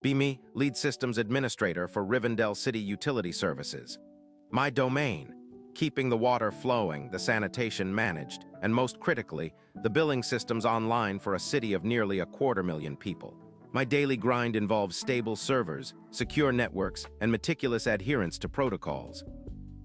Be me, Lead Systems Administrator for Rivendell City Utility Services. My domain, keeping the water flowing, the sanitation managed, and most critically, the billing systems online for a city of nearly 250,000 people. My daily grind involves stable servers, secure networks, and meticulous adherence to protocols.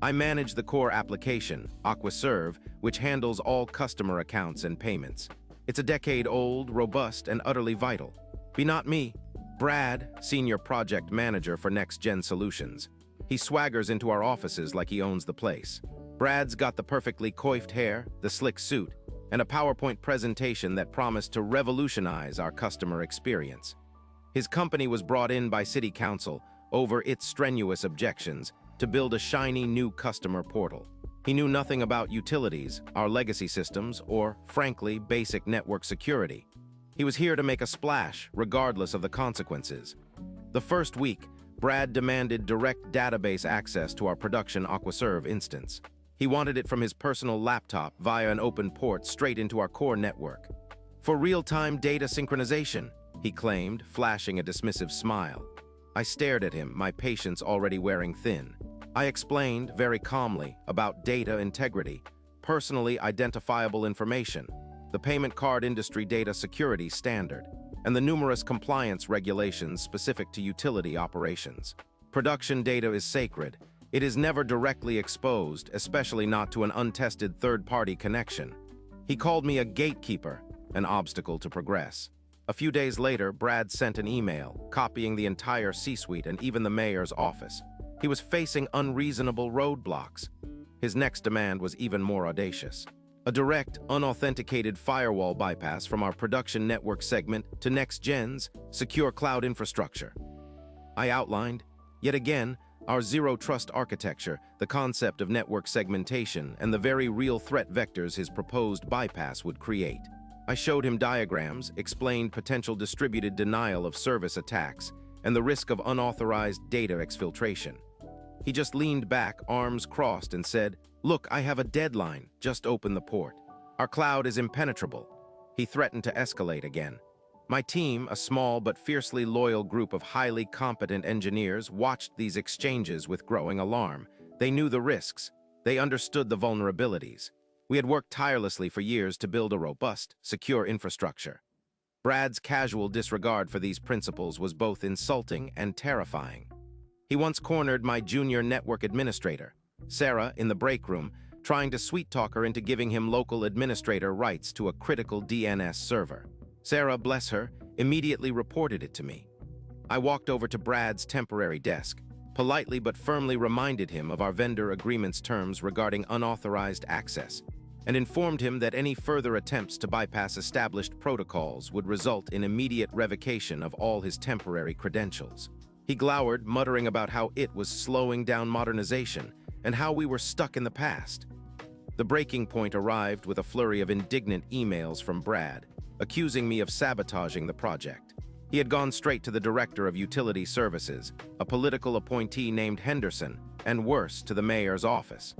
I manage the core application, AquaServe, which handles all customer accounts and payments. It's a decade-old, robust, and utterly vital. Be not me, Brad, Senior Project Manager for Next Gen Solutions. He swaggers into our offices like he owns the place. Brad's got the perfectly coiffed hair, the slick suit, and a PowerPoint presentation that promised to revolutionize our customer experience. His company was brought in by City Council over its strenuous objections to build a shiny new customer portal. He knew nothing about utilities, our legacy systems, or, frankly, basic network security. He was here to make a splash, regardless of the consequences. The first week, Brad demanded direct database access to our production AquaServe instance. He wanted it from his personal laptop via an open port straight into our core network. For real-time data synchronization, he claimed, flashing a dismissive smile. I stared at him, my patience already wearing thin. I explained, very calmly, about data integrity, personally identifiable information, the payment card industry data security standard, and the numerous compliance regulations specific to utility operations. Production data is sacred. It is never directly exposed, especially not to an untested third-party connection. He called me a gatekeeper, an obstacle to progress. A few days later, Brad sent an email, copying the entire C-suite and even the mayor's office. He was facing unreasonable roadblocks. His next demand was even more audacious. A direct, unauthenticated firewall bypass from our production network segment to Next Gen's secure cloud infrastructure. I outlined, yet again, our zero-trust architecture, the concept of network segmentation, and the very real threat vectors his proposed bypass would create. I showed him diagrams, explained potential distributed denial of service attacks, and the risk of unauthorized data exfiltration. He just leaned back, arms crossed, and said, "Look, I have a deadline. Just open the port. Our cloud is impenetrable." He threatened to escalate again. My team, a small but fiercely loyal group of highly competent engineers, watched these exchanges with growing alarm. They knew the risks. They understood the vulnerabilities. We had worked tirelessly for years to build a robust, secure infrastructure. Brad's casual disregard for these principles was both insulting and terrifying. He once cornered my junior network administrator, Sarah, in the break room, trying to sweet-talk her into giving him local administrator rights to a critical DNS server. Sarah, bless her, immediately reported it to me. I walked over to Brad's temporary desk, politely but firmly reminded him of our vendor agreement's terms regarding unauthorized access, and informed him that any further attempts to bypass established protocols would result in immediate revocation of all his temporary credentials. He glowered, muttering about how it was slowing down modernization and how we were stuck in the past. The breaking point arrived with a flurry of indignant emails from Brad, accusing me of sabotaging the project. He had gone straight to the director of utility services, a political appointee named Henderson, and worse, to the mayor's office.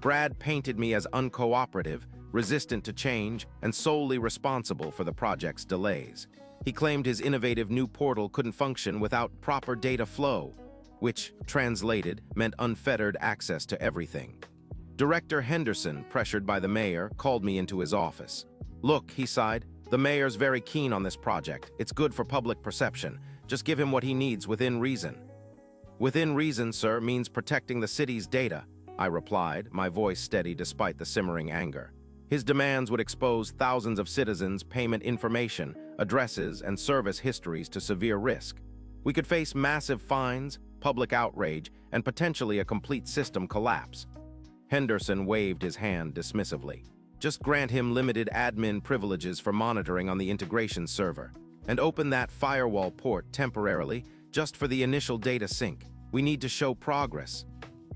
Brad painted me as uncooperative, resistant to change, and solely responsible for the project's delays. He claimed his innovative new portal couldn't function without proper data flow, which, translated, meant unfettered access to everything. Director Henderson, pressured by the mayor, called me into his office. "Look," he sighed, "the mayor's very keen on this project. It's good for public perception. Just give him what he needs within reason." "Within reason, sir, means protecting the city's data," I replied, my voice steady despite the simmering anger. His demands would expose thousands of citizens' payment information, addresses, and service histories to severe risk. We could face massive fines, public outrage, and potentially a complete system collapse. Henderson waved his hand dismissively. "Just grant him limited admin privileges for monitoring on the integration server, and open that firewall port temporarily just for the initial data sync. We need to show progress."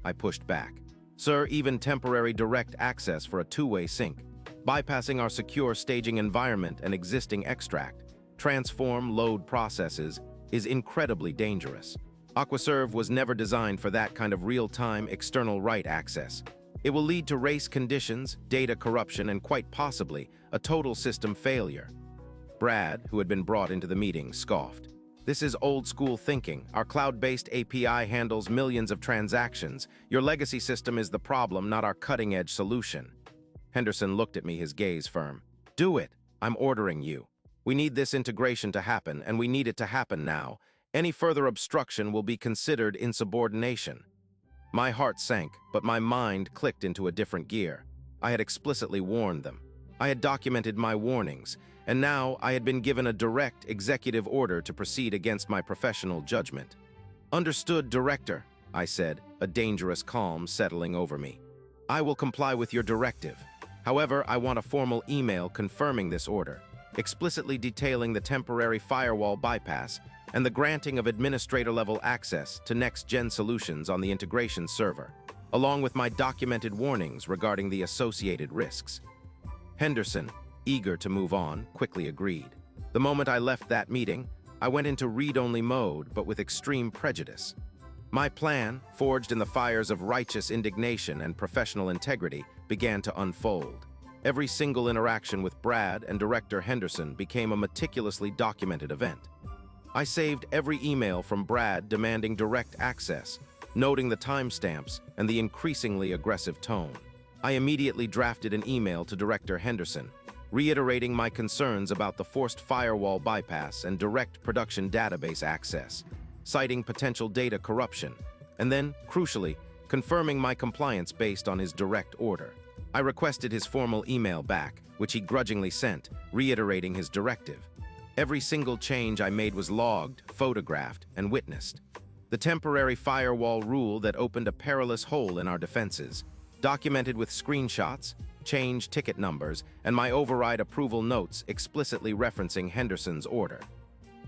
I pushed back. "Sir, even temporary direct access for a two-way sync, bypassing our secure staging environment and existing extract, transform, load processes, is incredibly dangerous. AquaServe was never designed for that kind of real-time external write access. It will lead to race conditions, data corruption, and quite possibly a total system failure." Brad, who had been brought into the meeting, scoffed. This is old-school thinking. Our cloud-based API handles millions of transactions. Your legacy system is the problem, not our cutting-edge solution. Henderson looked at me, his gaze firm. Do it. I'm ordering you. We need this integration to happen, and we need it to happen now. Any further obstruction will be considered insubordination. My heart sank, but my mind clicked into a different gear. I had explicitly warned them. I had documented my warnings, and now I had been given a direct executive order to proceed against my professional judgment. Understood, Director, I said, a dangerous calm settling over me. I will comply with your directive. However, I want a formal email confirming this order, explicitly detailing the temporary firewall bypass and the granting of administrator-level access to next-gen solutions on the integration server, along with my documented warnings regarding the associated risks. Henderson, eager to move on, quickly agreed. The moment I left that meeting, I went into read-only mode, but with extreme prejudice. My plan, forged in the fires of righteous indignation and professional integrity, began to unfold. Every single interaction with Brad and Director Henderson became a meticulously documented event. I saved every email from Brad demanding direct access, noting the timestamps and the increasingly aggressive tone. I immediately drafted an email to Director Henderson, reiterating my concerns about the forced firewall bypass and direct production database access, citing potential data corruption, and then, crucially, confirming my compliance based on his direct order. I requested his formal email back, which he grudgingly sent, reiterating his directive. Every single change I made was logged, photographed, and witnessed. The temporary firewall rule that opened a perilous hole in our defenses, documented with screenshots, change ticket numbers, and my override approval notes explicitly referencing Henderson's order.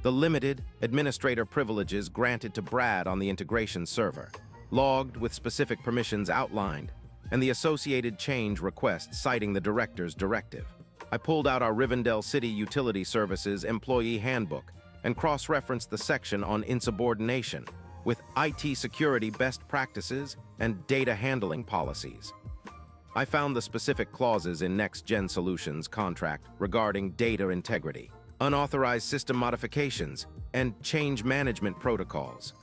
The limited administrator privileges granted to Brad on the integration server, logged with specific permissions outlined, and the associated change request citing the director's directive. I pulled out our Rivendell City Utility Services Employee Handbook and cross-referenced the section on insubordination with IT security best practices and data handling policies. I found the specific clauses in Next Gen Solutions contract regarding data integrity, unauthorized system modifications, and change management protocols.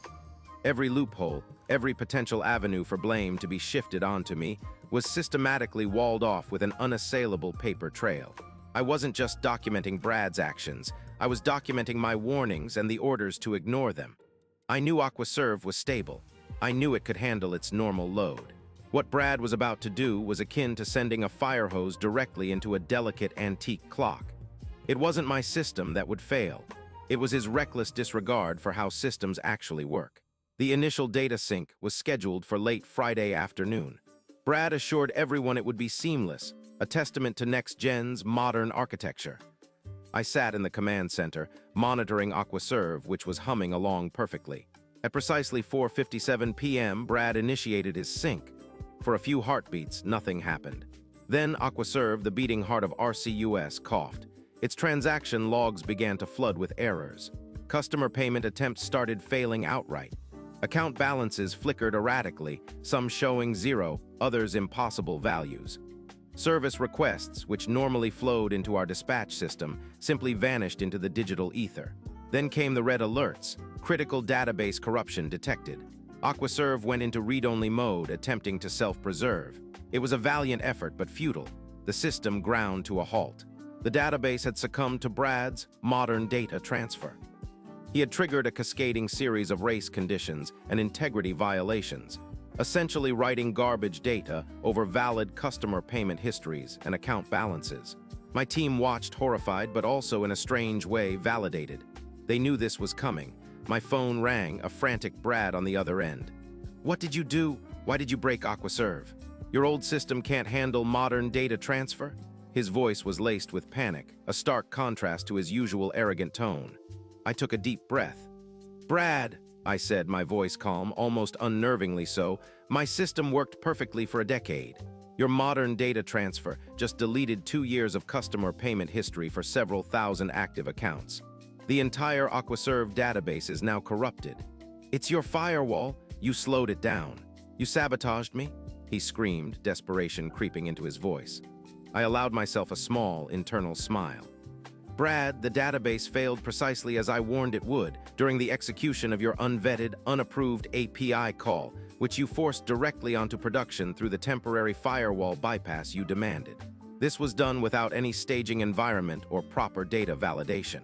Every loophole, every potential avenue for blame to be shifted onto me was systematically walled off with an unassailable paper trail. I wasn't just documenting Brad's actions, I was documenting my warnings and the orders to ignore them. I knew AquaServe was stable. I knew it could handle its normal load. What Brad was about to do was akin to sending a fire hose directly into a delicate antique clock. It wasn't my system that would fail. It was his reckless disregard for how systems actually work. The initial data sync was scheduled for late Friday afternoon. Brad assured everyone it would be seamless, a testament to Next Gen's modern architecture. I sat in the command center, monitoring AquaServe, which was humming along perfectly. At precisely 4:57 p.m., Brad initiated his sync. For a few heartbeats, nothing happened. Then AquaServe, the beating heart of RCUS, coughed. Its transaction logs began to flood with errors. Customer payment attempts started failing outright. Account balances flickered erratically, some showing 0, others impossible values. Service requests, which normally flowed into our dispatch system, simply vanished into the digital ether. Then came the red alerts, critical database corruption detected. AquaServe went into read-only mode, attempting to self-preserve. It was a valiant effort, but futile. The system ground to a halt. The database had succumbed to Brad's modern data transfer. He had triggered a cascading series of race conditions and integrity violations, essentially writing garbage data over valid customer payment histories and account balances. My team watched horrified, but also in a strange way validated. They knew this was coming. My phone rang, a frantic Brad on the other end. What did you do? Why did you break AquaServe? Your old system can't handle modern data transfer? His voice was laced with panic, a stark contrast to his usual arrogant tone. I took a deep breath. Brad, I said, my voice calm, almost unnervingly so, my system worked perfectly for a decade. Your modern data transfer just deleted 2 years of customer payment history for several thousand active accounts. The entire AquaServe database is now corrupted. It's your firewall. You slowed it down. You sabotaged me, he screamed, desperation creeping into his voice. I allowed myself a small, internal smile. Brad, the database failed precisely as I warned it would during the execution of your unvetted, unapproved API call, which you forced directly onto production through the temporary firewall bypass you demanded. This was done without any staging environment or proper data validation.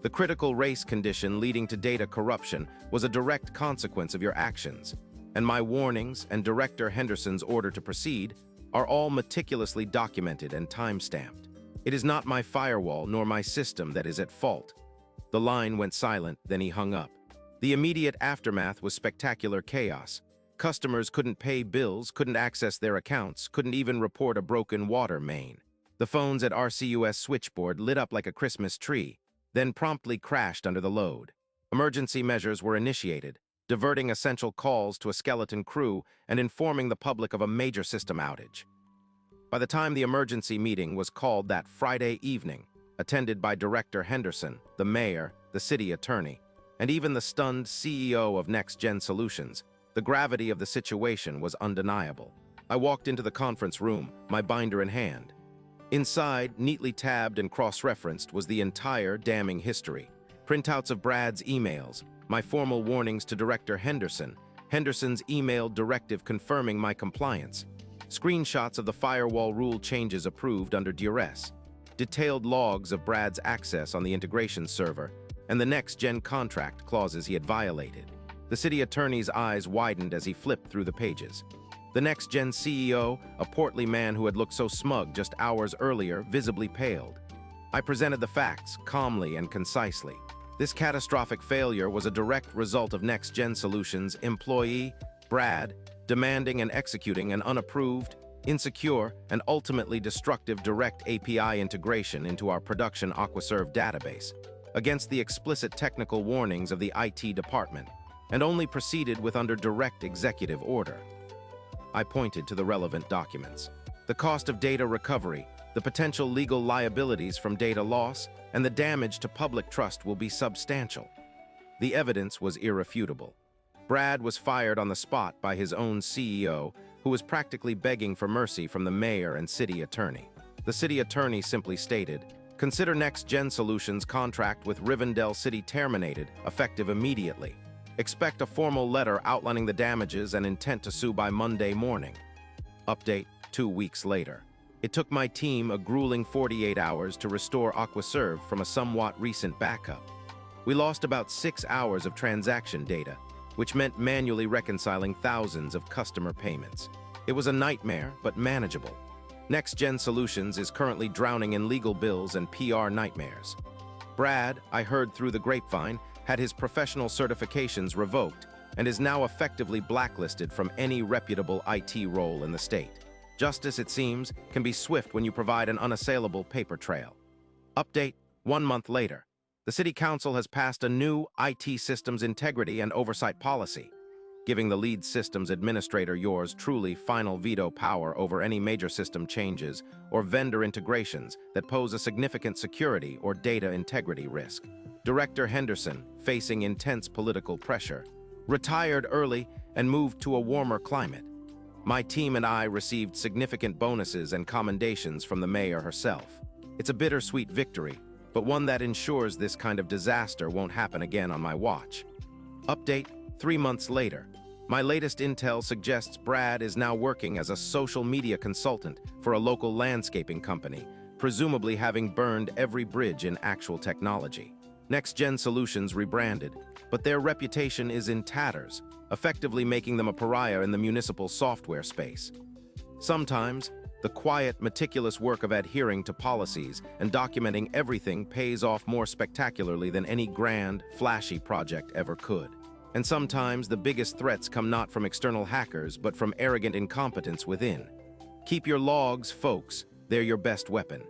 The critical race condition leading to data corruption was a direct consequence of your actions, and my warnings and Director Henderson's order to proceed are all meticulously documented and time-stamped. It is not my firewall nor my system that is at fault. The line went silent, then he hung up. The immediate aftermath was spectacular chaos. Customers couldn't pay bills, couldn't access their accounts, couldn't even report a broken water main. The phones at RCUS switchboard lit up like a Christmas tree, then promptly crashed under the load. Emergency measures were initiated, diverting essential calls to a skeleton crew and informing the public of a major system outage. By the time the emergency meeting was called that Friday evening, attended by Director Henderson, the mayor, the city attorney, and even the stunned CEO of Next Gen Solutions, the gravity of the situation was undeniable. I walked into the conference room, my binder in hand. Inside, neatly tabbed and cross-referenced, was the entire damning history. Printouts of Brad's emails, my formal warnings to Director Henderson, Henderson's emailed directive confirming my compliance, screenshots of the firewall rule changes approved under duress, detailed logs of Brad's access on the integration server, and the next-gen contract clauses he had violated. The city attorney's eyes widened as he flipped through the pages. The next-gen CEO, a portly man who had looked so smug just hours earlier, visibly paled. I presented the facts, calmly and concisely. This catastrophic failure was a direct result of Next Gen Solutions' employee, Brad, demanding and executing an unapproved, insecure, and ultimately destructive direct API integration into our production Aquaserve database, against the explicit technical warnings of the IT department, and only proceeded with under direct executive order. I pointed to the relevant documents. The cost of data recovery, the potential legal liabilities from data loss, and the damage to public trust will be substantial. The evidence was irrefutable. Brad was fired on the spot by his own CEO, who was practically begging for mercy from the mayor and city attorney. The city attorney simply stated, "Consider Next Gen Solutions' contract with Rivendell City terminated, effective immediately. Expect a formal letter outlining the damages and intent to sue by Monday morning." Update 2 weeks later. It took my team a grueling 48 hours to restore Aquaserve from a somewhat recent backup. We lost about 6 hours of transaction data, which meant manually reconciling thousands of customer payments. It was a nightmare, but manageable. Next Gen Solutions is currently drowning in legal bills and PR nightmares. Brad, I heard through the grapevine, had his professional certifications revoked and is now effectively blacklisted from any reputable IT role in the state. Justice, it seems, can be swift when you provide an unassailable paper trail. Update 1 month later. The City Council has passed a new IT systems integrity and oversight policy, giving the lead systems administrator yours truly final veto power over any major system changes or vendor integrations that pose a significant security or data integrity risk. Director Henderson, facing intense political pressure, retired early and moved to a warmer climate. My team and I received significant bonuses and commendations from the mayor herself. It's a bittersweet victory, but one that ensures this kind of disaster won't happen again on my watch. Update 3 months later. My latest intel suggests Brad is now working as a social media consultant for a local landscaping company, presumably having burned every bridge in actual technology. Next Gen Solutions rebranded, but their reputation is in tatters, effectively making them a pariah in the municipal software space. Sometimes, the quiet, meticulous work of adhering to policies and documenting everything pays off more spectacularly than any grand, flashy project ever could. And sometimes the biggest threats come not from external hackers, but from arrogant incompetence within. Keep your logs, folks. They're your best weapon.